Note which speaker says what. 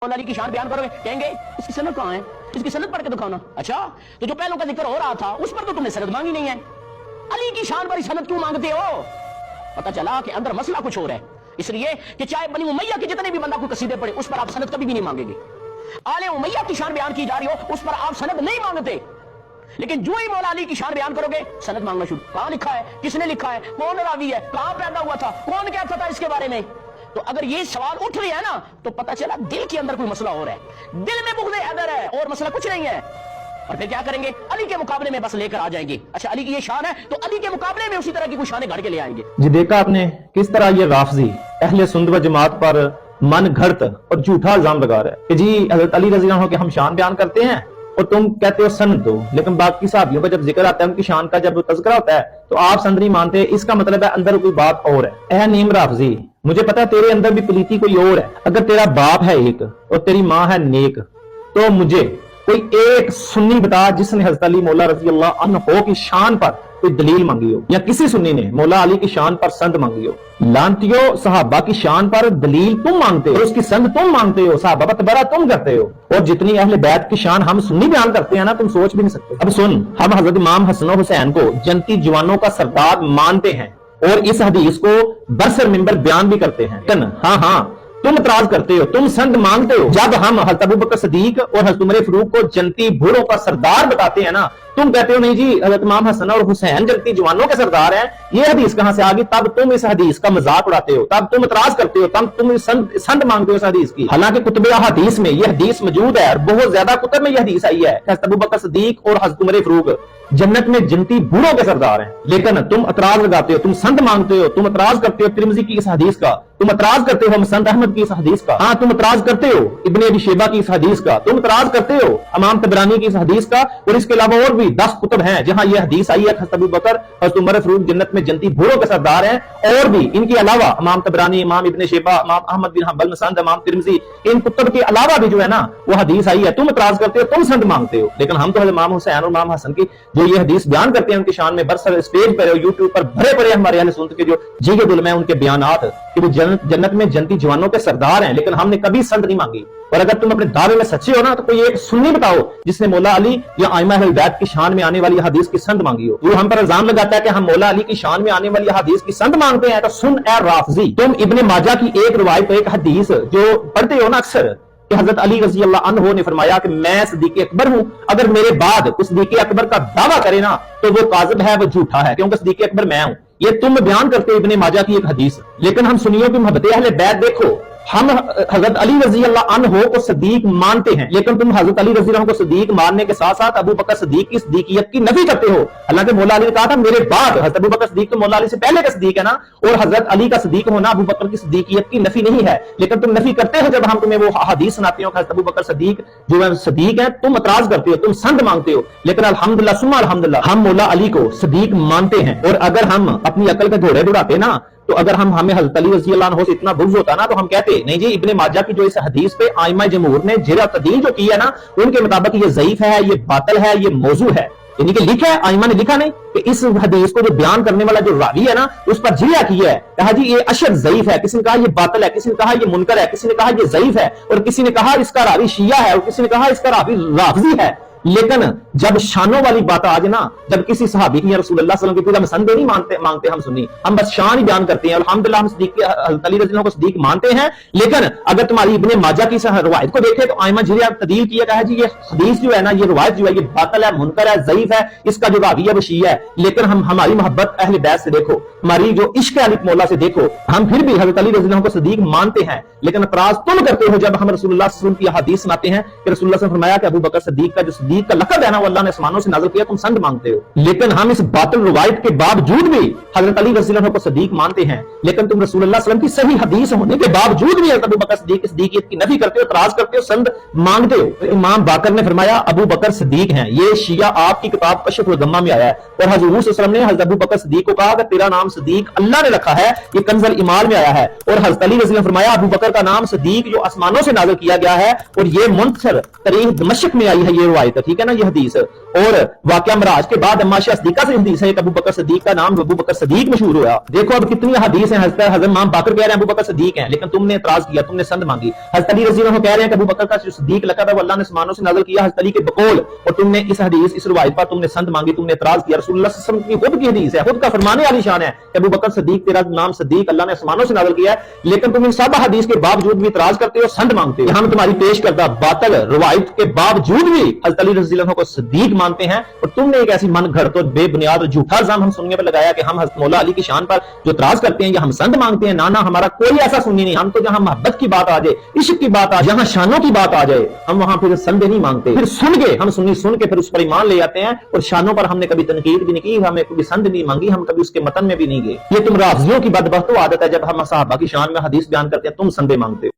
Speaker 1: मौला अली की शान बयान करोगे, कहेंगे इसकी सनद कहाँ है, इसकी सनद पढ़ के दिखाओ ना। अच्छा, तो जो पहलों का जिक्र हो रहा था उस पर तो तुमने सनद मांगी नहीं है, अली की शान पर सनद क्यों मांगते हो? पता चला कि अंदर मसला कुछ और है, इसलिए कि चाहे बनी उमैया के जितने भी बंदा को कसीदे पड़े उस पर आप सनद कभी भी नहीं मांगेंगे। आले उमैया की शान बयान की जा रही हो उस पर आप सनद नहीं मांगते, लेकिन जो ही मौला अली की शान बयान करोगे सनद मांगना शुरू। कहां लिखा है, किसने लिखा है, कौन रावी है, कहां पैदा हुआ था, कौन कहता था इसके बारे में। तो अगर ये सवाल उठ रहे हैं ना तो पता चला दिल के अंदर कोई मसला और है, दिल में बुग़्ज़ हैदर है और मसला कुछ नहीं है। और फिर क्या करेंगे, अली के मुकाबले में बस लेकर आ जाएंगे। अच्छा, अली की ये शान है तो अली के मुकाबले में उसी तरह की कुछ शानें घड़ के ले आएंगे।
Speaker 2: जी देखा आपने किस तरह ये राफजी अहले सुन्नत व जमात पर मन घड़त और झूठा इल्जाम लगा रहा है कि जी हजरत अली रज़ी अल्लाह अन्हु के हम शान बयान करते हैं और तुम कहते हो सनद दो, लेकिन बाकी सहाबियों का जब जिक्र आता है उनकी शान का जब तज़किरा होता है तो आप सनद नहीं मानते। इसका मतलब है अंदर कोई बात और है। नीम राफजी, मुझे पता है तेरे अंदर भी पलीती कोई और है। अगर तेरा बाप है एक और तेरी माँ है नेक, तो मुझे कोई एक सुन्नी बता जिसने हज़रत अली मौला रज़ी अल्लाह अन्हु की शान पर कोई दलील मांगी हो, या किसी सुन्नी ने मौला अली की शान पर संद मांगी हो। लानतियों, सहाबा की शान पर दलील तुम मांगते हो, उसकी संद तुम मांगते हो, सहाबा पर तबरा तुम करते हो, और जितनी अहले बैत की शान हम सुन्नी बयान करते हैं ना तुम सोच भी नहीं सकते। अब सुन, हम हजरत इमाम हसन हुसैन को जन्नती जवानों का सरदार मानते हैं और इस हदीस को बरसर मिंबर बयान भी करते हैं। हाँ हाँ, तुम इतराज करते हो, तुम संद मांगते हो। जब हम हज़रत अबू बकर सिद्दीक और हज़रत उमर फारूक को जन्नती बूढ़ों का सरदार बताते हैं ना, तुम कहते हो नहीं जी हज़रत इमाम हसन और हुसैन जन्नती जवानों के सरदार हैं। ये हदीस कहां से आ गई? तब तुम इस हदीस का मजाक उड़ाते हो, तब तुम इतराज करते हो, तब तुम संद मांगते हो इस हदीस की। हालांकि कुतुब हदीस में यह हदीस मौजूद है और बहुत ज्यादा कुतुब में यह हदीस आई है। हज़रत अबू बकर सिद्दीक और हज़रत उमर फारूक जन्नत में जन्नती बूढ़ों के सरदार हैं, लेकिन तुम इतराज लगाते हो, तुम संद मांगते हो, तुम इतराज करते हो तिरमिज़ी की इस हदीस का, तुम इतराज करते हो मुसनद अहमद की इस हदीस का, हाँ तुम इतराज करते हो इब्ने अबी शैबा की इस हदीस का, तुम इतराज करते हो इमाम तबरानी की इस हदीस का, और इसके अलावा और भी 10 कुतुब हैं जहां यह हदीस आई है हज़रत अबू बकर हज़रत उमर फारूक जन्नत में जन्नती बूढ़ों के सरदार हैं। और भी इनके अलावा इमाम तबरानी, इमाम इब्ने शैबा, इमाम अहमद बिन हंबल, मुसनद इमाम तिरमिज़ी, इन कुतुब के अलावा भी जो है ना वो हदीस आई है। तुम इतराज करते हो, तुम संद मांगते हो, लेकिन हम तो इमाम हुसैन और इमाम हसन की जो ये हदीस बयान करते हैं उनकी शान में बरसर स्टेज पर यूट्यूब पर भरे पड़े हमारे अहले सुन्नत के जो जीगे दुल में उनके बयानात कि वो जन्नत में जन्नती जवानों के सरदार हैं, लेकिन हमने कभी संद नहीं मांगी। और अगर तुम अपने दावे में सच्चे हो ना तो कोई एक सुन्नी बताओ जिसने मौला अली या आइमा अहले बैत की शान में आने वाली हदीस की संद मांगी हो। वो हम पर इल्जाम लगाता है कि हम मौला अली की शान में आने वाली हदीस की संद मांगते हैं, तो सुन ए राफजी, तुम इब्ने माजा की एक रिवायत, एक हदीस जो पढ़ते हो ना अक्सर कि हजरत अली रज़ी अल्लाह अन्हु ने फरमाया कि मैं सिद्दीक़ अकबर हूं, अगर मेरे बाद उस सिद्दीक़ अकबर का दावा करे ना तो वो काज़िब है, वो झूठा है, क्योंकि सिद्दीक़ अकबर मैं हूं। ये तुम बयान करते हो इब्ने माजा की एक हदीस, लेकिन हम सुन्नियों की मोहब्बत अहले बैत देखो, हम हजरत अली रज़ी अल्लाह अन्हु को सिद्दीक मानते हैं, लेकिन तुम हजरत अली रज़ी अल्लाह को सिद्दीक मानने के साथ साथ अबू बकर सिद्दीक की सिद्दीकियत की नफी करते हो। हालांकि मौला अली ने कहा था मेरे बाद, हजरत अबू बकर सिद्दीक तो मौला अली से पहले का सिद्दीक है ना, और हजरत अली का सिद्दीक होना अबू बकर की सिद्दीकियत की नफी नहीं है, लेकिन तुम नफी करते हो जब हम तुम्हें वो हदीस सुनाते हो हजरत अबू बकर सिद्दीक जो है सिद्दीक है, तुम इतराज करते हो, तुम संद मांगते हो। लेकिन अल्हम्दुलिल्लाह सुम्मा अल्हम्दुलिल्लाह हम मौला अली को सिद्दीक मानते हैं, और अगर हम अपनी अकल के घोड़े दौड़ाते ना तो अगर हमें हज़रत अली रज़ी अल्लाह अन्हु से इतना बुग़्ज़ होता ना तो हम कहते नहीं जी इब्ने माजा की जो इस हदीस पे आइमा जमहूर ने जिरा तदील जो की है ना उनके मुताबिक ये ज़ईफ है, ये बातिल है, ये मौजू है, यानी कि लिखा है, आइमा ने लिखा नहीं कि इस हदीस को जो बयान करने वाला जो रावी है ना उस पर जिया किया है, कहा जी ये अशद ज़ईफ है, किसी ने कहा ये बातिल है, किसी ने कहा ये मुनकर है, किसी ने कहा ये ज़ईफ है, और किसी ने कहा इसका रावी शिया है, और किसी ने कहा इसका रावी राफजी है। लेकिन जब शानों वाली बात आ जाए ना, जब किसी सहाबी की रसूलुल्लाह सल्लल्लाहु अलैहि वसल्लम की संद नहीं मांगते हम सुन्नी, हम बस शान ही बयान करते हैं। अल्हम्दुलिल्लाह हम सिद्दीक हज़रत अली रज़ी अल्लाह को सिद्दीक मानते हैं, लेकिन अगर तुम्हारी इब्ने माजा की रिवायत को देखे तो आइमा जिरिया तदील किया कहा जी ये हदीस जो है ना, ये रिवायत जो है ये बातिल है, मुनकर है, ज़ईफ है, इसका जो रावी है वो शिया है। लेकिन हम हमारी मोहब्बत अहले बैत से देखो, हमारी जो इश्क अली मौला से देखो, हम फिर भी हज़रत अली रज़ी अल्लाह को सिद्दीक मानते हैं, लेकिन इतराज तुम करते हो जब हम रसूलुल्लाह सल्लल्लाहु अलैहि वसल्लम की हदीस सुनाते हैं कि रसूलुल्लाह ने फरमाया कि अबू बकर सिद्दीक का जो सिद्दीक का लक़ब है ना अल्लाह ने आसमानों से नाज़िल किया, तुम संद मांगते हो। लेकिन हम इस बातिल रिवायत के बावजूद भी हजरत अली रज़ी अल्लाह को सिद्दीक मानते हैं, लेकिन तुम रसूलुल्लाह सल्लल्लाहु अलैहि वसल्लम की सही हदीस होने के बावजूद भी हजरत अबू बकर सिद्दीक की सिद्दीकियत की नफी करते हो, इतराज करते हो, संद मांगते हो। इमाम बाकर ने फरमाया अबू बकर सिद्दीक हैं, ये शिया आपकी किताब कशफ गम्मा में आया है, और हजूर सल्लल्लाहु अलैहि वसल्लम ने हजरत अबू बकर सिद्दीक को कहा कि तेरा नाम सिद्दीक अल्लाह ने रखा है, ये कंज़ुल ईमान में आया है। और हजरत अली रज़ी अल्लाह ने फरमाया अबू बकर का नाम सिद्दीक जो आसमानों से नाज़िल किया गया है, और ये मुंतसर तारीख दमिश्क में आई है ये रिवायत, ठीक है ना, ये हदीस حدیث اور واقعہ معراج کے بعد اما عائشہ صدیقہ سے حدیث ہے کہ ابو بکر صدیق کا نام ابو بکر صدیق مشہور ہوا. دیکھو اب کتنی حدیث ہیں. حضرت امام باقر کہہ رہے ہیں ابو بکر صدیق ہیں, لیکن تم نے اعتراض کیا, تم نے سند مانگی. حضرت علی رضی اللہ عنہ کہہ رہے ہیں کہ ابو بکر کا جو صدیق لقب ہے وہ اللہ نے آسمانوں سے نازل کیا حضرت علی کے بقول, اور تم نے اس حدیث اس روایت پر تم نے سند مانگی, تم نے اعتراض کیا. رسول اللہ صلی اللہ علیہ وسلم کی خود کی حدیث ہے, خود کا فرمان علی شان ہے کہ ابو بکر صدیق تیرا نام صدیق اللہ نے آسمانوں سے نازل کیا ہے, لیکن تم ان سب حدیث کے باوجود بھی اعتراض کرتے ہو, سند مانگتے ہو. ہم تمہاری پیش کردہ باطل روایت کے باوجود بھی حضرت علی رضی اللہ عنہ کو صدیق مانتے ہیں, اور تم نے ایک ایسی من گھڑت اور بے بنیاد اور جھوٹا الزام ہم سننے پر لگایا کہ ہم حضرت مولا علی کی شان پر جو اعتراض کرتے ہیں یا ہم سند مانگتے ہیں. نانا ہمارا کوئی ایسا سننی نہیں, ہم تو جہاں محبت کی بات آ جائے, عشق کی بات آ جائے, جہاں شانوں کی بات آ جائے, ہم وہاں پھر سند نہیں مانگتے. پھر سن کے ہم سن کے پھر اس پر ایمان لے آتے ہیں, اور شانوں پر ہم نے کبھی تنقید بھی نہیں کی, ہمیں کبھی سند نہیں مانگی, ہم کبھی اس کے متن میں بھی نہیں گئے. یہ تم رافضیوں کی بدبخت عادت ہے, جب ہم صحابہ کی شان میں حدیث بیان کرتے ہیں تم سندے مانگتے ہو.